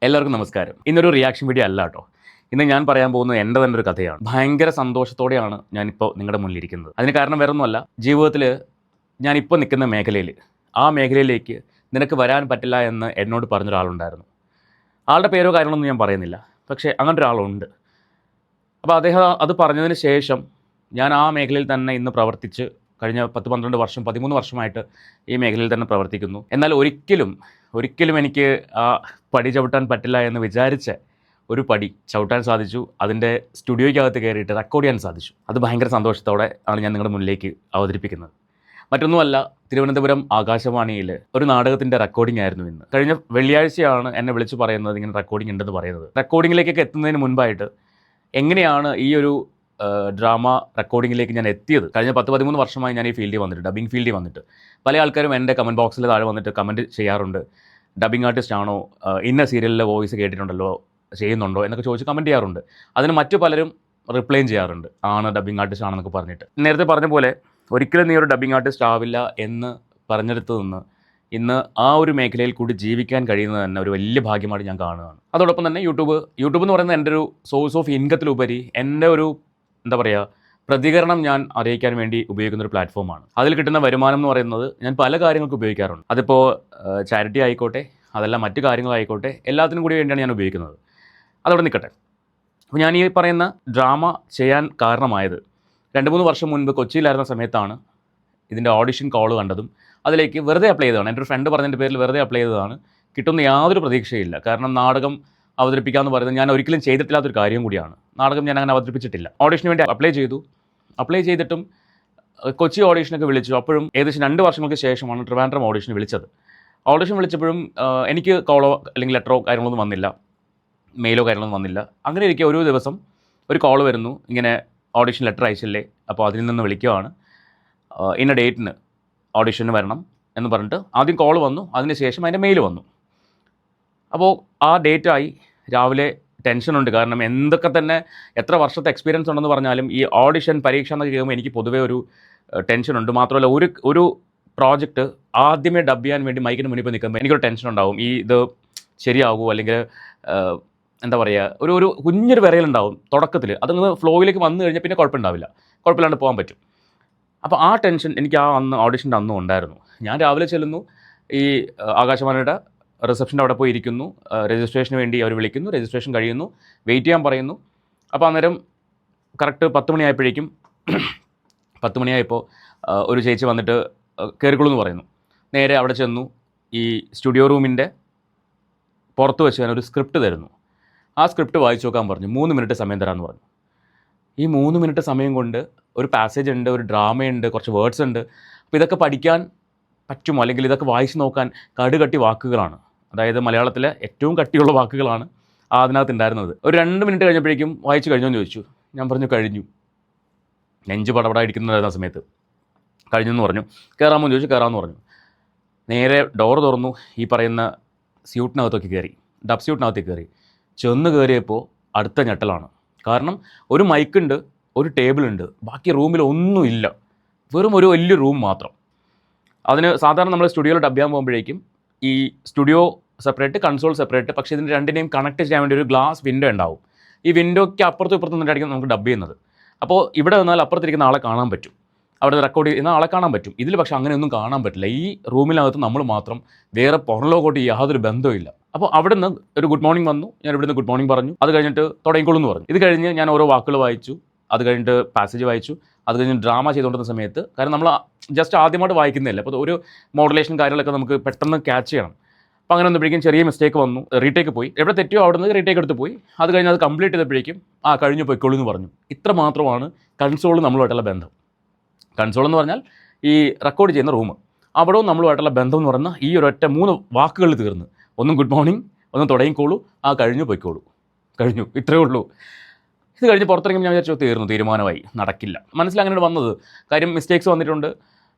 എല്ലാവർക്കും നമസ്കാരം. ഇന്നൊരു റിയാക്ഷൻ വീഡിയോ അല്ല കേട്ടോ. ഇന്ന് ഞാൻ പറയാൻ പോകുന്നത് എൻ്റെ തന്നെ ഒരു കഥയാണ്. ഭയങ്കര സന്തോഷത്തോടെയാണ് ഞാനിപ്പോൾ നിങ്ങളുടെ മുന്നിലിരിക്കുന്നത്. അതിന് കാരണം വേറൊന്നുമല്ല, ജീവിതത്തിൽ ഞാനിപ്പോൾ നിൽക്കുന്ന മേഖലയിൽ ആ മേഖലയിലേക്ക് നിനക്ക് വരാൻ പറ്റില്ല എന്ന് എന്നോട് പറഞ്ഞൊരാളുണ്ടായിരുന്നു. ആളുടെ പേരോ കാര്യങ്ങളൊന്നും ഞാൻ പറയുന്നില്ല, പക്ഷേ അങ്ങനത്തെ ഒരാളുണ്ട്. അപ്പോൾ അദ്ദേഹം അത് പറഞ്ഞതിന് ശേഷം ഞാൻ ആ മേഖലയിൽ തന്നെ ഇന്ന് പ്രവർത്തിച്ച് കഴിഞ്ഞ 10-12 വർഷം 13 വർഷമായിട്ട് ഈ മേഖലയിൽ തന്നെ പ്രവർത്തിക്കുന്നു. എന്നാൽ ഒരിക്കലും എനിക്ക് ആ പടി ചവിട്ടാൻ പറ്റില്ല എന്ന് വിചാരിച്ച ഒരു പടി ചവിട്ടാൻ സാധിച്ചു. അതിൻ്റെ സ്റ്റുഡിയോയ്ക്കകത്ത് കയറിയിട്ട് റെക്കോർഡ് ചെയ്യാൻ സാധിച്ചു. അത് ഭയങ്കര സന്തോഷത്തോടെ ആണ് ഞാൻ നിങ്ങളുടെ മുന്നിലേക്ക് അവതരിപ്പിക്കുന്നത്. മറ്റൊന്നുമല്ല, തിരുവനന്തപുരം ആകാശവാണിയിൽ ഒരു നാടകത്തിൻ്റെ റെക്കോർഡിംഗ് ആയിരുന്നു ഇന്ന്. കഴിഞ്ഞ വെള്ളിയാഴ്ചയാണ് എന്നെ വിളിച്ച് പറയുന്നത് ഇങ്ങനെ റെക്കോർഡിംഗ് ഉണ്ടെന്ന് പറയുന്നത്. റെക്കോർഡിങ്ങിലേക്കൊക്കെ എത്തുന്നതിന് മുൻപായിട്ട് എങ്ങനെയാണ് ഈ ഒരു ഡ്രാമ റെക്കോർഡിങ്ങിലേക്ക് ഞാൻ എത്തിയത്. കഴിഞ്ഞ 10-13 വർഷമായി ഞാൻ ഈ ഫീൽഡിൽ വന്നിട്ട്, ഡബ്ബിംഗ് ഫീൽഡിൽ വന്നിട്ട് പല ആൾക്കാരും എൻ്റെ കമൻറ്റ് ബോക്സിൽ താഴെ വന്നിട്ട് കമൻറ്റ് ചെയ്യാറുണ്ട്. ഡബ്ബിംഗ് ആർട്ടിസ്റ്റ് ആണോ, ഇന്ന സീരിയലിലെ വോയിസ് കേട്ടിട്ടുണ്ടല്ലോ, ചെയ്യുന്നുണ്ടോ എന്നൊക്കെ ചോദിച്ച് കമൻറ്റ് ചെയ്യാറുണ്ട്. അതിന് മറ്റു പലരും റിപ്ലൈയും ചെയ്യാറുണ്ട്, ആണ് ഡബ്ബിംഗ് ആർട്ടിസ്റ്റ് ആണെന്നൊക്കെ പറഞ്ഞിട്ട്. നേരത്തെ പറഞ്ഞ പോലെ ഒരിക്കലും നീ ഒരു ഡബ്ബിംഗ് ആർട്ടിസ്റ്റ് ആവില്ല എന്ന് പറഞ്ഞെടുത്ത് നിന്ന് ഇന്ന് ആ ഒരു മേഖലയിൽ കൂടി ജീവിക്കാൻ കഴിയുന്നത് തന്നെ ഒരു വലിയ ഭാഗ്യമായിട്ട് ഞാൻ കാണുകയാണ്. അതോടൊപ്പം തന്നെ യൂട്യൂബ് എന്ന് പറയുന്നത് എൻ്റെ ഒരു സോഴ്സ് ഓഫ് ഇൻകത്തിലുപരി എൻ്റെ ഒരു എന്താ പറയുക പ്രതികരണം ഞാൻ അറിയിക്കാൻ വേണ്ടി ഉപയോഗിക്കുന്ന ഒരു പ്ലാറ്റ്ഫോമാണ്. അതിൽ കിട്ടുന്ന വരുമാനം എന്ന് പറയുന്നത് ഞാൻ പല കാര്യങ്ങൾക്ക് ഉപയോഗിക്കാറുണ്ട്. അതിപ്പോൾ ചാരിറ്റി ആയിക്കോട്ടെ, അതല്ല മറ്റു കാര്യങ്ങളായിക്കോട്ടെ, എല്ലാത്തിനും കൂടി വേണ്ടിയാണ് ഞാൻ ഉപയോഗിക്കുന്നത്. അതവിടെ നിൽക്കട്ടെ. അപ്പോൾ ഞാൻ ഈ പറയുന്ന ഡ്രാമ ചെയ്യാൻ കാരണമായത് 2-3 വർഷം മുൻപ് കൊച്ചിയിലായിരുന്ന സമയത്താണ് ഇതിൻ്റെ ഓഡിഷൻ കോൾ കണ്ടതും അതിലേക്ക് വെറുതെ അപ്ലൈ ചെയ്തതാണ്. എൻ്റെ ഒരു ഫ്രണ്ട് പറഞ്ഞതിൻ്റെ പേരിൽ വെറുതെ അപ്ലൈ ചെയ്തതാണ്. കിട്ടുന്ന യാതൊരു പ്രതീക്ഷയില്ല. കാരണം നാടകം അവതരിപ്പിക്കാമെന്ന് പറയുന്നത് ഞാൻ ഒരിക്കലും ചെയ്തിട്ടില്ലാത്തൊരു കാര്യം കൂടിയാണ്. നാടകം ഞാൻ അങ്ങനെ അവതരിപ്പിച്ചിട്ടില്ല. ഓഡിഷന് വേണ്ടി അപ്ലൈ ചെയ്തിട്ടും കൊച്ചി ഓഡിഷനൊക്കെ വിളിച്ചു. അപ്പോഴും ഏകദേശം 2 വർഷങ്ങൾക്ക് ശേഷമാണ് ട്രിവാൻഡ്രം ഓഡിഷന് വിളിച്ചത്. ഓഡിഷൻ വിളിച്ചപ്പോഴും എനിക്ക് കോളോ അല്ലെങ്കിൽ ലെറ്ററോ കാര്യങ്ങളൊന്നും വന്നില്ല, മെയിലോ കാര്യങ്ങളൊന്നും വന്നില്ല. അങ്ങനെ ഇരിക്കെ ഒരു ദിവസം ഒരു കോൾ വരുന്നു, ഇങ്ങനെ ഓഡിഷൻ ലെറ്റർ അയച്ചില്ലേ, അപ്പോൾ അതിൽ നിന്ന് വിളിക്കുകയാണ്, ഇന്ന ഡേറ്റിന് ഓഡിഷന് വരണം എന്ന് പറഞ്ഞിട്ട് ആദ്യം കോൾ വന്നു, അതിന് ശേഷം അതിൻ്റെ മെയിൽ വന്നു. അപ്പോൾ ആ ഡേറ്റായി രാവിലെ ടെൻഷനുണ്ട്. കാരണം എന്തൊക്കെ തന്നെ എത്ര വർഷത്തെ എക്സ്പീരിയൻസ് ഉണ്ടെന്ന് പറഞ്ഞാലും ഈ ഓഡിഷൻ പരീക്ഷ എന്നൊക്കെ കേൾക്കുമ്പോൾ എനിക്ക് പൊതുവേ ഒരു ടെൻഷനുണ്ട്. മാത്രമല്ല ഒരു പ്രോജക്റ്റ് ആദ്യമേ ഡബ് ചെയ്യാൻ വേണ്ടി മൈക്കിന് മുന്നിൽ പോയി നിൽക്കുമ്പോൾ എനിക്കൊരു ടെൻഷൻ ഉണ്ടാവും. ഇത് ശരിയാകുമോ, അല്ലെങ്കിൽ എന്താ പറയുക, ഒരു കുഞ്ഞൊരു വിറയലുണ്ടാവും തുടക്കത്തിൽ. അതങ്ങ് ഫ്ലോയിലേക്ക് വന്നു കഴിഞ്ഞാൽ പിന്നെ കുഴപ്പമില്ലാണ്ട് പോകാൻ പറ്റും. അപ്പോൾ ആ ടെൻഷൻ എനിക്ക് ഓഡിഷൻ്റെ അന്നും ഉണ്ടായിരുന്നു. ഞാൻ രാവിലെ ചെല്ലുന്നു, ഈ ആകാശവാണിയുടെ റിസപ്ഷൻ്റെ അവിടെ പോയി ഇരിക്കുന്നു. രജിസ്ട്രേഷന് വേണ്ടി അവർ വിളിക്കുന്നു, രജിസ്ട്രേഷൻ കഴിയുന്നു, വെയിറ്റ് ചെയ്യാൻ പറയുന്നു. അപ്പോൾ അന്നേരം കറക്റ്റ് 10 മണിയായപ്പോഴേക്കും 10 മണിയായപ്പോൾ ഒരു ചേച്ചി വന്നിട്ട് കയറിക്കൊള്ളൂ എന്ന് പറയുന്നു. നേരെ അവിടെ ചെന്നു, ഈ സ്റ്റുഡിയോ റൂമിൻ്റെ പുറത്ത് വെച്ച് ഞാൻ ഒരു സ്ക്രിപ്റ്റ് തരുന്നു. ആ സ്ക്രിപ്റ്റ് വായിച്ചു നോക്കാൻ പറഞ്ഞു. 3 മിനിറ്റ് സമയം തരാമെന്ന് പറഞ്ഞു. ഈ 3 മിനിറ്റ് സമയം കൊണ്ട് ഒരു പാസേജ് ഉണ്ട്, ഒരു ഡ്രാമയുണ്ട്, കുറച്ച് വേർഡ്സ് ഉണ്ട്. അപ്പോൾ ഇതൊക്കെ പഠിക്കാൻ പറ്റുമോ, അല്ലെങ്കിൽ ഇതൊക്കെ വായിച്ച് നോക്കാൻ കടുകട്ടി വാക്കുകളാണ്. അതായത് മലയാളത്തിലെ ഏറ്റവും കട്ടിയുള്ള വാക്കുകളാണ് അതിനകത്ത് ഉണ്ടായിരുന്നത്. ഒരു 2 മിനിറ്റ് കഴിഞ്ഞപ്പോഴേക്കും വായിച്ചു കഴിഞ്ഞോ എന്ന് ചോദിച്ചു. ഞാൻ പറഞ്ഞു കഴിഞ്ഞു. നെഞ്ച് പടപട ഇരിക്കുന്നതായിരുന്ന സമയത്ത് കഴിഞ്ഞെന്ന് പറഞ്ഞു. കയറാമോ എന്ന് ചോദിച്ചു. കയറാമെന്ന് പറഞ്ഞു. നേരെ ഡോർ തുറന്നു, ഈ പറയുന്ന സ്യൂട്ടിനകത്തേക്ക് കയറി, ഡബ് സ്യൂട്ടിനകത്തേക്ക് കയറി. ചെന്ന് കയറിയപ്പോൾ അടുത്ത ഞെട്ടലാണ്. കാരണം ഒരു മൈക്കുണ്ട്, ഒരു ടേബിളുണ്ട്, ബാക്കി റൂമിൽ ഒന്നുമില്ല. വെറും ഒരു വലിയ റൂം മാത്രം. അതിന് സാധാരണ നമ്മൾ സ്റ്റുഡിയോയിൽ ഡബ് ചെയ്യാൻ പോകുമ്പോഴേക്കും ഈ സ്റ്റുഡിയോ സെപ്പറേറ്റ്, കൺസോൾ സെപ്പറേറ്റ്, പക്ഷേ ഇതിന് രണ്ടിനെയും കണക്ട് ചെയ്യാൻ വേണ്ടി ഒരു ഗ്ലാസ് വിൻഡോ ഉണ്ടാവും. ഈ വിൻഡോയ്ക്ക് അപ്പുറത്തും ഇപ്പുറത്തും നിന്നിട്ടായിരിക്കും നമുക്ക് ഡബ് ചെയ്യുന്നത്. അപ്പോൾ ഇവിടെ വന്നാൽ അപ്പുറത്തിരിക്കുന്ന ആളെ കാണാൻ പറ്റും, അവിടെ റെക്കോർഡ് ചെയ്യുന്ന ആളെ കാണാൻ പറ്റും. ഇതിൽ പക്ഷേ അങ്ങനെയൊന്നും കാണാൻ പറ്റില്ല. ഈ റൂമിനകത്ത് നമ്മൾ മാത്രം, വേറെ പുറലോകോട്ട് യാതൊരു ബന്ധമില്ല. അപ്പോൾ അവിടെ നിന്ന് ഒരു ഗുഡ് മോർണിംഗ് വന്നു. ഞാൻ ഇവിടെ നിന്ന് ഗുഡ് മോർണിംഗ് പറഞ്ഞു. അത് കഴിഞ്ഞിട്ട് തുടങ്ങിക്കോളൂ എന്ന് പറഞ്ഞു. ഇത് കഴിഞ്ഞ് ഞാൻ ഓരോ വാക്കുകൾ വായിച്ചു. അത് കഴിഞ്ഞിട്ട് പാസേജ് വായിച്ചു. അത് കഴിഞ്ഞ് ഡ്രാമ ചെയ്തുകൊണ്ടിരുന്ന സമയത്ത്, കാരണം നമ്മൾ ജസ്റ്റ് ആദ്യമായിട്ട് വായിക്കുന്നില്ല, അപ്പോൾ ഒരു മോഡുലേഷൻ കാര്യങ്ങളൊക്കെ നമുക്ക് പെട്ടെന്ന് ക്യാച്ച് ചെയ്യണം. അപ്പോൾ അങ്ങനെ വന്നപ്പോഴേക്കും ചെറിയ മിസ്റ്റേക്ക് വന്നു. റീടേക്ക് പോയി, എവിടെ തെറ്റിയോ അവിടെ നിന്ന് റീടേക്ക് എടുത്ത് പോയി. അത് കഴിഞ്ഞ് അത് കംപ്ലീറ്റ് ചെയ്തപ്പോഴേക്കും കഴിഞ്ഞു പോയിക്കോളൂ എന്ന് പറഞ്ഞു. ഇത്ര മാത്രമാണ് കൺസോൾ നമ്മളുമായിട്ടുള്ള ബന്ധം. കൺസോൾ എന്ന് പറഞ്ഞാൽ ഈ റെക്കോർഡ് ചെയ്യുന്ന റൂം, അവിടവും നമ്മളുമായിട്ടുള്ള ബന്ധം എന്ന് പറഞ്ഞാൽ ഈ ഒരൊറ്റ 3 വാക്കുകളിൽ തീർന്ന്. ഒന്നും ഗുഡ് മോർണിംഗ്, ഒന്നും തുടങ്ങിക്കോളൂ, കഴിഞ്ഞു പോയിക്കോളൂ, കഴിഞ്ഞു, ഇത്രയേ ഉള്ളൂ. ഇത് കഴിഞ്ഞ് പുറത്തിറങ്ങി ഞാൻ വിചാരിച്ചു തീരുമാനമായി, നടക്കില്ല. മനസ്സിൽ അങ്ങനെ വന്നത്. കാര്യം മിസ്റ്റേക്സ് വന്നിട്ടുണ്ട്,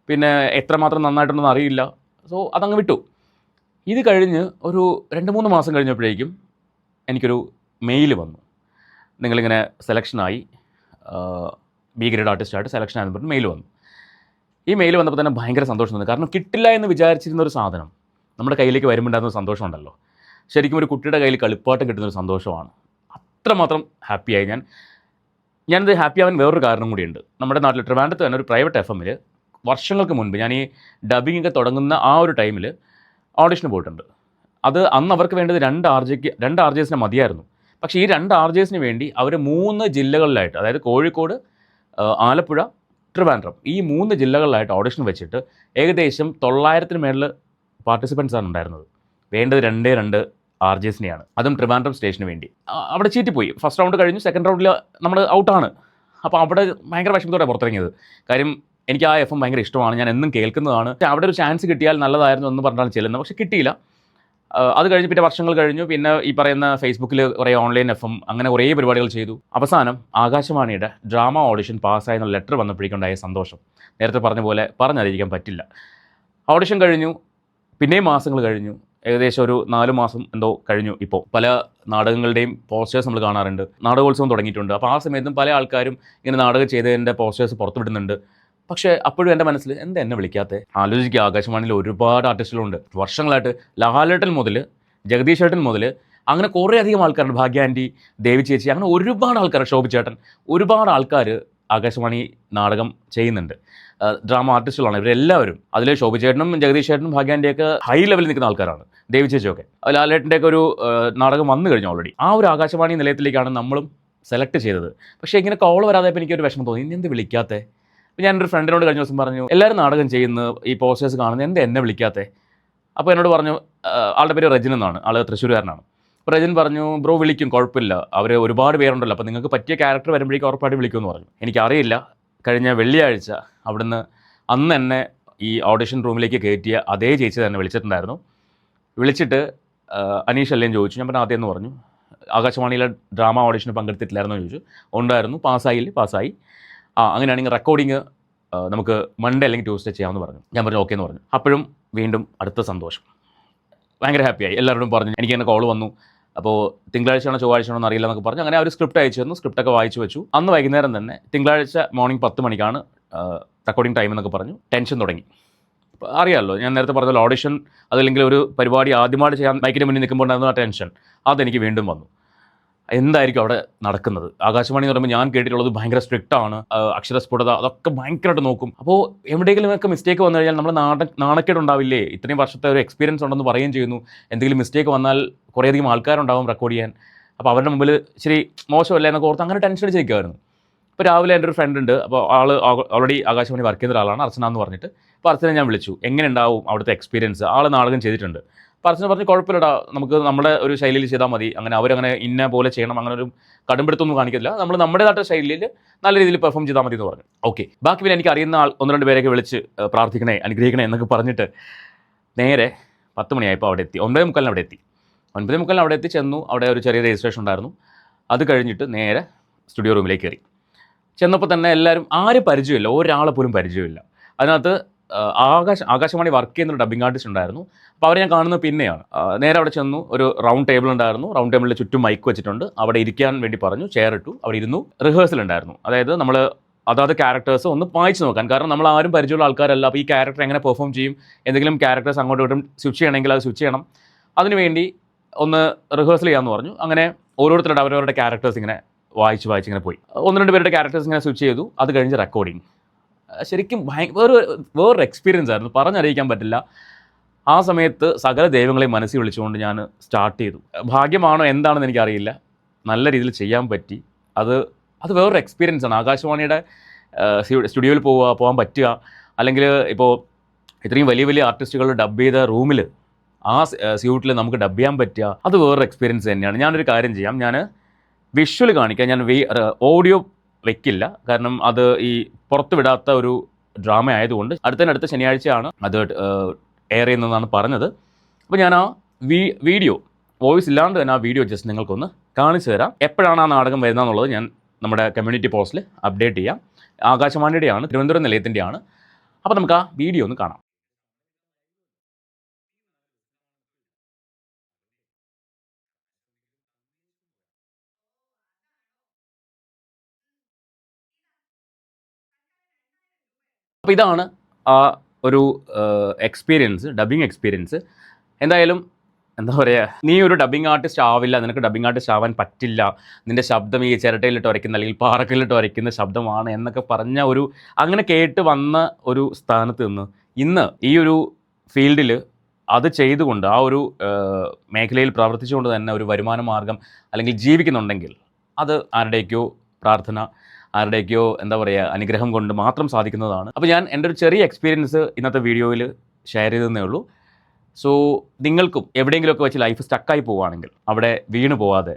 പിന്നെ എത്രമാത്രം നന്നായിട്ടുണ്ടെന്ന് അറിയില്ല. സോ അതങ്ങ് വിട്ടു. ഇത് കഴിഞ്ഞ് ഒരു 2-3 മാസം കഴിഞ്ഞപ്പോഴേക്കും എനിക്കൊരു മെയിൽ വന്നു. നിങ്ങളിങ്ങനെ സെലക്ഷനായി, ബി ഗ്രേഡ് ആർട്ടിസ്റ്റായിട്ട് സെലക്ഷൻ ആയെന്ന് പറഞ്ഞ് മെയിൽ വന്നു. ഈ മെയിൽ വന്നപ്പോൾ തന്നെ ഭയങ്കര സന്തോഷം തോന്നി. കാരണം കിട്ടില്ല എന്ന് വിചാരിച്ചിരുന്നൊരു സാധനം നമ്മുടെ കയ്യിലേക്ക് വരുമ്പോണ്ടാകുന്ന സന്തോഷമുണ്ടല്ലോ, ശരിക്കും ഒരു കുട്ടിയുടെ കയ്യിൽ കളിപ്പാട്ടം കിട്ടുന്നൊരു സന്തോഷമാണ്. അത്രമാത്രം ഹാപ്പിയായി ഞാനിത് ഹാപ്പി ആവാൻ വേറൊരു കാരണം കൂടിയുണ്ട്. നമ്മുടെ നാട്ടിൽ ട്രിവാൻഡ്രത്ത് തന്നെ ഒരു പ്രൈവറ്റ് FM-ൽ വർഷങ്ങൾക്ക് മുൻപ് ഞാൻ ഈ ഡബ്ബിംഗ് ഒക്കെ തുടങ്ങുന്ന ആ ഒരു ടൈമിൽ ഓഡിഷന് പോയിട്ടുണ്ട്. അന്ന് അവർക്ക് വേണ്ടത് 2 RJസിനെ മതിയായിരുന്നു. പക്ഷേ ഈ 2 RJസിന് വേണ്ടി അവർ 3 ജില്ലകളിലായിട്ട്, അതായത് കോഴിക്കോട്, ആലപ്പുഴ, ട്രിവാൻഡ്രം, ഈ 3 ജില്ലകളിലായിട്ട് ഓഡിഷൻ വെച്ചിട്ട് ഏകദേശം 900-ന് മേളിൽ പാർട്ടിസിപ്പൻസാണ് ഉണ്ടായിരുന്നത്. വേണ്ടത് 2 RJസിനെയാണ്, അതും ട്രിവാൻഡ്രം സ്റ്റേഷന് വേണ്ടി. അവിടെ ചീറ്റിപ്പോയി. ഫസ്റ്റ് റൗണ്ട് കഴിഞ്ഞു, സെക്കൻഡ് റൗണ്ടിൽ നമ്മൾ ഔട്ടാണ്. അപ്പോൾ അവിടെ ഭയങ്കര വിഷമത്തോടെ പുറത്തിറങ്ങിയത്. കാര്യം എനിക്ക് ആ FM ഭയങ്കര ഇഷ്ടമാണ്, ഞാൻ എന്നും കേൾക്കുന്നതാണ്. അവിടെ ഒരു ചാൻസ് കിട്ടിയാൽ നല്ലതായിരുന്നു എന്ന് പറഞ്ഞാണ് ചെല്ലുന്നത്. പക്ഷേ കിട്ടിയില്ല. അത് കഴിഞ്ഞ് പിന്നെ വർഷങ്ങൾ കഴിഞ്ഞു. പിന്നെ ഈ പറയുന്ന ഫേസ്ബുക്കിൽ കുറേ ഓൺലൈൻ FM അങ്ങനെ കുറേ പരിപാടികൾ ചെയ്തു. അവസാനം ആകാശവാണിയുടെ ഡ്രാമ ഓഡിഷൻ പാസ്സായെന്നുള്ള ലെറ്റർ വന്നപ്പോഴേക്കുണ്ടായ സന്തോഷം നേരത്തെ പറഞ്ഞ പോലെ പറഞ്ഞറിയിക്കാൻ പറ്റില്ല. ഓഡിഷൻ കഴിഞ്ഞു, പിന്നെയും മാസങ്ങൾ കഴിഞ്ഞു. ഏകദേശം ഒരു 4 മാസം എന്തോ കഴിഞ്ഞു. ഇപ്പോൾ പല നാടകങ്ങളുടെയും പോസ്റ്റേഴ്സ് നമ്മൾ കാണാറുണ്ട്. നാടകോത്സവം തുടങ്ങിയിട്ടുണ്ട്. അപ്പോൾ ആ സമയത്തും പല ആൾക്കാരും ഇങ്ങനെ നാടകം ചെയ്തതിൻ്റെ പോസ്റ്റേഴ്സ് പുറത്തുവിടുന്നുണ്ട്. പക്ഷേ അപ്പോഴും എൻ്റെ മനസ്സിൽ എന്താ എന്നെ വിളിക്കാത്തത്? ആലോചിക്കുക, ആകാശവാണിയിൽ ഒരുപാട് ആർട്ടിസ്റ്റുകളുണ്ട്. വർഷങ്ങളായിട്ട് ലാലേട്ടൻ മുതൽ ജഗദീഷ് ഏട്ടൻ മുതൽ അങ്ങനെ കുറേ അധികം ആൾക്കാരുണ്ട്. ഭാഗ്യ ആൻറ്റി, ദേവി ചേച്ചി, അങ്ങനെ ഒരുപാട് ആൾക്കാർ, ശോഭിച്ചേട്ടൻ, ഒരുപാട് ആൾക്കാർ ആകാശവാണി നാടകം ചെയ്യുന്നുണ്ട്. ഡ്രാമ ആർട്ടിസ്റ്റുകളാണ് ഇവരെല്ലാവരും. അതിൽ ശോഭിച്ചേട്ടനും ജഗദീഷ് ചേട്ടനും ഭാഗ്യ ആൻറ്റിയൊക്കെ ഹൈ ലെവലിൽ നിൽക്കുന്ന ആൾക്കാരാണ്. ദേവി ചേച്ചിയൊക്കെ. ലാലേട്ടൻ്റെയൊക്കെ ഒരു നാടകം വന്നു കഴിഞ്ഞു ഓൾറെഡി. ആ ഒരു ആകാശവാണി നിലയത്തിലേക്കാണ് നമ്മളും സെലക്ട് ചെയ്തത്. പക്ഷേ ഇങ്ങനെ കോൾ വരാതെപ്പോൾ എനിക്കൊരു വിഷമം തോന്നി. ഇനി എന്ത് വിളിക്കാത്തേ? അപ്പോൾ ഞാനൊരു ഫ്രണ്ടിനോട് കഴിഞ്ഞ ദിവസം പറഞ്ഞു, എല്ലാവരും നാടകം ചെയ്യുന്നു, ഈ പോസ്റ്റേഴ്സ് കാണുന്നത്, എന്താ എന്നെ വിളിക്കാത്തേ? അപ്പോൾ എന്നോട് പറഞ്ഞു, ആളുടെ പേര് റെജിൻ എന്നാണ്, ആൾ തൃശ്ശൂരുകാരനാണ്. അപ്പോൾ റെജിൻ പറഞ്ഞു, ബ്രോ വിളിക്കും, കുഴപ്പമില്ല, അവർ ഒരുപാട് പേരുണ്ടല്ലോ, അപ്പോൾ നിങ്ങൾക്ക് പറ്റിയ ക്യാരക്ടർ വരുമ്പോഴേക്കും ഉറപ്പായിട്ട് വിളിക്കുമെന്ന് പറഞ്ഞു. എനിക്കറിയില്ല, കഴിഞ്ഞ വെള്ളിയാഴ്ച അവിടുന്ന് അന്ന് എന്നെ ഈ ഓഡിഷൻ റൂമിലേക്ക് കയറ്റിയ അതേ ചേച്ചി തന്നെ വിളിച്ചിട്ടുണ്ടായിരുന്നു. വിളിച്ചിട്ട് അനീഷ് അല്ലേന്ന് ചോദിച്ചു. ഞാൻ പറഞ്ഞു ആദ്യം പറഞ്ഞു. ആകാശവാണിയിലെ ഡ്രാമ ഓഡിഷന് പങ്കെടുത്തിട്ടില്ലായിരുന്നു ചോദിച്ചു. ഉണ്ടായിരുന്നു, പാസ്സായി. അങ്ങനെയാണെങ്കിൽ റെക്കോർഡിങ് നമുക്ക് മൺഡേ അല്ലെങ്കിൽ ട്യൂസ്ഡേ ചെയ്യാമെന്ന് പറഞ്ഞു. ഞാൻ പറഞ്ഞു ഓക്കെ എന്ന് പറഞ്ഞു. അപ്പോഴും വീണ്ടും അടുത്ത സന്തോഷം, ഭയങ്കര ഹാപ്പിയായി. എല്ലാവരോടും പറഞ്ഞു. എനിക്ക് തന്നെ കോൾ വന്നു. അപ്പോൾ തിങ്കളാഴ്ചയാണോ ചൊവ്വാഴ്ചയാണോ എന്ന് അറിയില്ല എന്നൊക്കെ പറഞ്ഞു. അങ്ങനെ ഒരു സ്ക്രിപ്റ്റ് അയച്ചു തന്നു. സ്ക്രിപ്റ്റൊക്കെ വായിച്ചു വെച്ചു. അന്ന് വൈകുന്നേരം തന്നെ തിങ്കളാഴ്ച മോർണിംഗ് 10 മണിക്കാണ് റെക്കോർഡിംഗ് ടൈം എന്നൊക്കെ പറഞ്ഞു. ടെൻഷൻ തുടങ്ങി. അറിയാമല്ലോ, ഞാൻ നേരത്തെ പറഞ്ഞല്ലോ, ഓഡിഷൻ അതല്ലെങ്കിൽ ഒരു പരിപാടി ആദ്യമായിട്ട് ചെയ്യാൻ മൈക്കിന് മുന്നിൽ നിൽക്കുമ്പോൾ ഉണ്ടായിരുന്ന ആ ടെൻഷൻ അതെനിക്ക് വീണ്ടും വന്നു. എന്തായിരിക്കും അവിടെ നടക്കുന്നത്? ആകാശവാണി എന്ന് പറയുമ്പോൾ ഞാൻ കേട്ടിട്ടുള്ളത് ഭയങ്കര സ്ട്രിക്റ്റ് ആണ്, അക്ഷരസ്ഫുടത അതൊക്കെ ഭയങ്കരമായിട്ട് നോക്കും. അപ്പോൾ എവിടെയെങ്കിലുമൊക്കെ മിസ്റ്റേക്ക് വന്നു കഴിഞ്ഞാൽ നമ്മൾ നാണക്കേടുണ്ടാവില്ലേ? ഇത്രയും വർഷത്തെ ഒരു എക്സ്പീരിയൻസ് ഉണ്ടെന്ന് പറയുകയും ചെയ്യുന്നു. എന്തെങ്കിലും മിസ്റ്റേക്ക് വന്നാൽ കുറേയധികം ആൾക്കാരുണ്ടാവും റെക്കോർഡ് ചെയ്യാൻ. അപ്പോൾ അവരുടെ മുമ്പിൽ ഇച്ചിരി മോശമല്ലേ എന്നൊക്കെ ഓർത്ത് അങ്ങനെ ടെൻഷൻ അടിച്ചിരിക്കുമായിരുന്നു. ഇപ്പോൾ രാവിലെ എൻ്റെ ഒരു ഫ്രണ്ട് ഉണ്ട്. അപ്പോൾ ആൾ ഓൾറെഡി ആകാശവാണി വർക്ക് ചെയ്യുന്ന ഒരാളാണ്, അർച്ചന എന്ന് പറഞ്ഞിട്ട്. അപ്പോൾ അർച്ചനെ ഞാൻ വിളിച്ചു, എങ്ങനെ ഉണ്ടാവും അവിടുത്തെ എക്സ്പീരിയൻസ്? ആൾ നാടകം ചെയ്തിട്ടുണ്ട്. അപ്പോൾ അർച്ചന പറഞ്ഞു കുഴപ്പമില്ലടാ, നമുക്ക് നമ്മുടെ ഒരു ശൈലിയിൽ ചെയ്താൽ മതി, അങ്ങനെ അവരങ്ങനെ ഇന്ന പോലെ ചെയ്യണം, അങ്ങനെ ഒരു കടുംപിടുത്തൊന്നും കാണിക്കില്ല, നമ്മൾ നമ്മുടേതായിട്ട് ശൈലിയിൽ നല്ല രീതിയിൽ പെർഫോം ചെയ്താൽ മതി എന്ന് പറഞ്ഞു. ഓക്കെ, ബാക്കി പിന്നെ എനിക്ക് അറിയുന്ന 1-2 പേരെയൊക്കെ വിളിച്ച് പ്രാർത്ഥിക്കണേ, അനുഗ്രഹിക്കണേ എന്നൊക്കെ പറഞ്ഞിട്ട് നേരെ 10 മണിയായപ്പോൾ അവിടെ എത്തി. 9:45 അവിടെ എത്തി. 9:45 അവിടെ ചെന്നു. അവിടെ ഒരു ചെറിയ രജിസ്ട്രേഷൻ ഉണ്ടായിരുന്നു. അത് കഴിഞ്ഞിട്ട് നേരെ സ്റ്റുഡിയോ റൂമിലേക്ക് കയറി. ചെന്നപ്പോൾ തന്നെ എല്ലാവരും, ആരും പരിചയമില്ല, ഒരാളെ പോലും പരിചയമില്ല. അതിനകത്ത് ആകാശവാണി വർക്ക് ചെയ്യുന്ന ഒരു ഡബ്ബിംഗ് ആർട്ടിസ്റ്റ് ഉണ്ടായിരുന്നു. അപ്പോൾ അവരെ ഞാൻ കാണുന്നത് പിന്നെയാണ്. നേരെ അവിടെ ചെന്നു. ഒരു റൗണ്ട് ടേബിൾ ഉണ്ടായിരുന്നു. റൗണ്ട് ടേബിളിൽ ചുറ്റും മൈക്ക് വെച്ചിട്ടുണ്ട്. അവിടെ ഇരിക്കാൻ വേണ്ടി പറഞ്ഞു. ചെയർ ഇട്ടു. അവിടെ ഇരുന്നു. റിഹേഴ്സൽ ഉണ്ടായിരുന്നു. അതായത് നമ്മൾ അതാത് ക്യാരക്ടേഴ്സ് ഒന്ന് വായിച്ച് നോക്കാൻ. കാരണം നമ്മൾ ആരും പരിചയമുള്ള ആൾക്കാരല്ല. അപ്പോൾ ഈ ക്യാരക്ടർ എങ്ങനെ പെർഫോം ചെയ്യും, എന്തെങ്കിലും ക്യാരക്ടേഴ്സ് അങ്ങോട്ടും ഇങ്ങോട്ടും സ്വിച്ച് ചെയ്യണമെങ്കിൽ അത് സ്വിച്ച് ചെയ്യണം. അതിനുവേണ്ടി ഒന്ന് റിഹേഴ്സൽ ചെയ്യാമെന്ന് പറഞ്ഞു. അങ്ങനെ ഓരോരുത്തരുടെ അവരവരുടെ ക്യാരക്ടേഴ്സ് ഇങ്ങനെ വായിച്ച് ഇങ്ങനെ പോയി. 1-2 പേരുടെ ക്യാരക്ടേഴ്സ് ഇങ്ങനെ സ്വിച്ച് ചെയ്തു. അത് കഴിഞ്ഞ് റെക്കോർഡിങ്. ശരിക്കും വേറൊരു എക്സ്പീരിയൻസ് ആയിരുന്നു, പറഞ്ഞറിയിക്കാൻ പറ്റില്ല. ആ സമയത്ത് സകല ദൈവങ്ങളെയും മനസ്സിൽ വിളിച്ചുകൊണ്ട് ഞാൻ സ്റ്റാർട്ട് ചെയ്തു. ഭാഗ്യമാണോ എന്താണെന്ന് എനിക്കറിയില്ല, നല്ല രീതിയിൽ ചെയ്യാൻ പറ്റി. അത് വേറൊരു എക്സ്പീരിയൻസ് ആണ്. ആകാശവാണിയുടെ സ്റ്റുഡിയോയിൽ പോകാൻ പറ്റുക, അല്ലെങ്കിൽ ഇപ്പോൾ ഇത്രയും വലിയ ആർട്ടിസ്റ്റുകൾ ഡബ് ചെയ്ത റൂമിൽ ആ സ്യൂട്ടിൽ നമുക്ക് ഡബ് ചെയ്യാൻ പറ്റുക, അത് വേറൊരു എക്സ്പീരിയൻസ് തന്നെയാണ്. ഞാനൊരു കാര്യം ചെയ്യാം, ഞാൻ വിഷ്വൽ കാണിക്കാം. ഞാൻ ഓഡിയോ വെക്കില്ല, കാരണം അത് ഈ പുറത്ത് വിടാത്ത ഒരു ഡ്രാമ ആയതുകൊണ്ട്. അടുത്ത ശനിയാഴ്ചയാണ് അത് എയർ ചെയ്യുന്നതെന്നാണ് പറഞ്ഞത്. അപ്പോൾ ഞാൻ ആ വീഡിയോ വോയിസ് ഇല്ലാണ്ട് തന്നെ ആ വീഡിയോ ജസ്റ്റ് നിങ്ങൾക്കൊന്ന് കാണിച്ചു തരാം. എപ്പോഴാണ് ആ നാടകം വരുന്നതെന്നുള്ളത് ഞാൻ നമ്മുടെ കമ്മ്യൂണിറ്റി പോസ്റ്റിൽ അപ്ഡേറ്റ് ചെയ്യാം. ആകാശവാണിയുടെയാണ്, തിരുവനന്തപുരം നിലയത്തിൻ്റെയാണ്. അപ്പോൾ നമുക്ക് ആ വീഡിയോ ഒന്ന് കാണാം. അപ്പോൾ ഇതാണ് ആ ഒരു എക്സ്പീരിയൻസ്, ഡബ്ബിംഗ് എക്സ്പീരിയൻസ്. എന്തായാലും എന്താ പറയുക, നീ ഒരു ഡബ്ബിംഗ് ആർട്ടിസ്റ്റ് ആവില്ല, നിനക്ക് ഡബ്ബിംഗ് ആർട്ടിസ്റ്റ് ആവാൻ പറ്റില്ല, നിൻ്റെ ശബ്ദം ഈ ചിരട്ടയിലിട്ട് ഉരയ്ക്കുന്ന അല്ലെങ്കിൽ പാറക്കല്ലിട്ട് ഉരയ്ക്കുന്ന ശബ്ദമാണ് എന്നൊക്കെ പറഞ്ഞ ഒരു അങ്ങനെ കേട്ട് വന്ന ഒരു സ്ഥാനത്ത് നിന്ന് ഇന്ന് ഈ ഒരു ഫീൽഡിൽ അത് ചെയ്തുകൊണ്ട് ആ ഒരു മേഖലയിൽ പ്രവർത്തിച്ചുകൊണ്ട് തന്നെ ഒരു വരുമാന മാർഗം അല്ലെങ്കിൽ ജീവിക്കുന്നുണ്ടെങ്കിൽ അത് ആരുടെയൊക്കെയോ പ്രാർത്ഥന, ആരുടെയൊക്കെയോ എന്താ പറയുക അനുഗ്രഹം കൊണ്ട് മാത്രം സാധിക്കുന്നതാണ്. അപ്പോൾ ഞാൻ എൻ്റെ ഒരു ചെറിയ എക്സ്പീരിയൻസ് ഇന്നത്തെ വീഡിയോയിൽ ഷെയർ ചെയ്തതേ ഉള്ളൂ. സോ നിങ്ങൾക്കും എവിടെയെങ്കിലുമൊക്കെ വെച്ച് ലൈഫ് സ്റ്റക്കായി പോവുകയാണെങ്കിൽ അവിടെ വീണ് പോവാതെ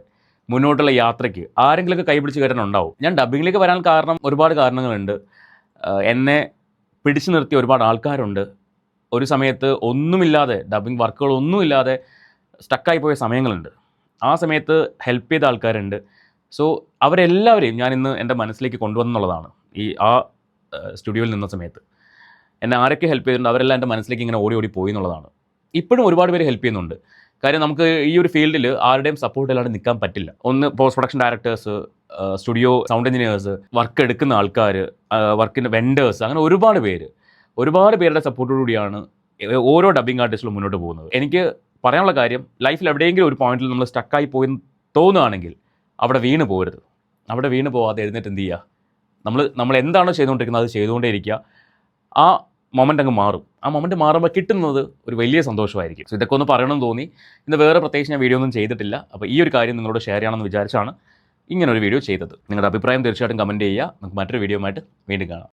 മുന്നോട്ടുള്ള യാത്രയ്ക്ക് ആരെങ്കിലുമൊക്കെ കൈപിടിച്ച് കയറാനുണ്ടാവും. ഞാൻ ഡബ്ബിങ്ങിലേക്ക് വരാൻ കാരണം ഒരുപാട് കാരണങ്ങളുണ്ട്. എന്നെ പിടിച്ചു നിർത്തിയ ഒരുപാട് ആൾക്കാരുണ്ട്. ഒരു സമയത്ത് ഒന്നുമില്ലാതെ ഡബ്ബിംഗ് വർക്കുകളൊന്നുമില്ലാതെ സ്റ്റക്കായി പോയ സമയങ്ങളുണ്ട്. ആ സമയത്ത് ഹെൽപ്പ് ചെയ്ത ആൾക്കാരുണ്ട്. സോ അവരെല്ലാവരെയും ഞാൻ ഇന്ന് എൻ്റെ മനസ്സിലേക്ക് കൊണ്ടുവന്നുള്ളതാണ്. സ്റ്റുഡിയോയിൽ നിന്ന സമയത്ത് എന്നെ ആരൊക്കെ ഹെൽപ്പ് ചെയ്തിട്ടുണ്ട് അവരെല്ലാം എൻ്റെ മനസ്സിലേക്ക് ഇങ്ങനെ ഓടി ഓടി പോയി എന്നുള്ളതാണ്. ഇപ്പോഴും ഒരുപാട് പേര് ഹെൽപ്പ് ചെയ്യുന്നുണ്ട്. കാര്യം നമുക്ക് ഈ ഒരു ഫീൽഡിൽ ആരുടെയും സപ്പോർട്ട് ഇല്ലാതെ നിൽക്കാൻ പറ്റില്ല. ഒന്ന് post production directors, studio sound engineers, work എടുക്കുന്ന ആൾക്കാർ, വർക്കിൻ്റെ വെൻഡേഴ്സ്, അങ്ങനെ ഒരുപാട് പേരുടെ സപ്പോർട്ടോടുകൂടിയാണ് ഓരോ ഡബ്ബിംഗ് ആർട്ടിസ്റ്റിലും മുന്നോട്ട് പോകുന്നത്. എനിക്ക് പറയാനുള്ള കാര്യം, ലൈഫിൽ എവിടെയെങ്കിലും ഒരു പോയിന്റിൽ നമ്മൾ സ്റ്റക്കായി പോയി തോന്നുകയാണെങ്കിൽ അവിടെ വീണ് പോകരുത്. അവിടെ വീണ് പോകാതെ എഴുന്നേറ്റ് എന്ത് ചെയ്യുക, നമ്മൾ എന്താണോ ചെയ്തുകൊണ്ടിരിക്കുന്നത് അത് ചെയ്തുകൊണ്ടേ ഇരിക്കുക. ആ മൊമെൻ്റ് അങ്ങ് മാറും. ആ മൊമെൻ്റ് മാറുമ്പോൾ കിട്ടുന്നത് ഒരു വലിയ സന്തോഷമായിരിക്കും. സോ ഇതൊക്കെ ഒന്ന് പറയണമെന്ന് തോന്നി. ഇന്ന് വേറെ പ്രത്യേകിച്ച് ഞാൻ വീഡിയോ ഒന്നും ചെയ്തിട്ടില്ല. അപ്പോൾ ഈ ഒരു കാര്യം നിങ്ങളോട് ഷെയർ ചെയ്യണമെന്ന് വിചാരിച്ചാണ് ഇങ്ങനൊരു വീഡിയോ ചെയ്തത്. നിങ്ങളുടെ അഭിപ്രായം തീർച്ചയായിട്ടും കമൻറ്റ് ചെയ്യുക. നമുക്ക് മറ്റൊരു വീഡിയോ ആയിട്ട് വീണ്ടും കാണാം.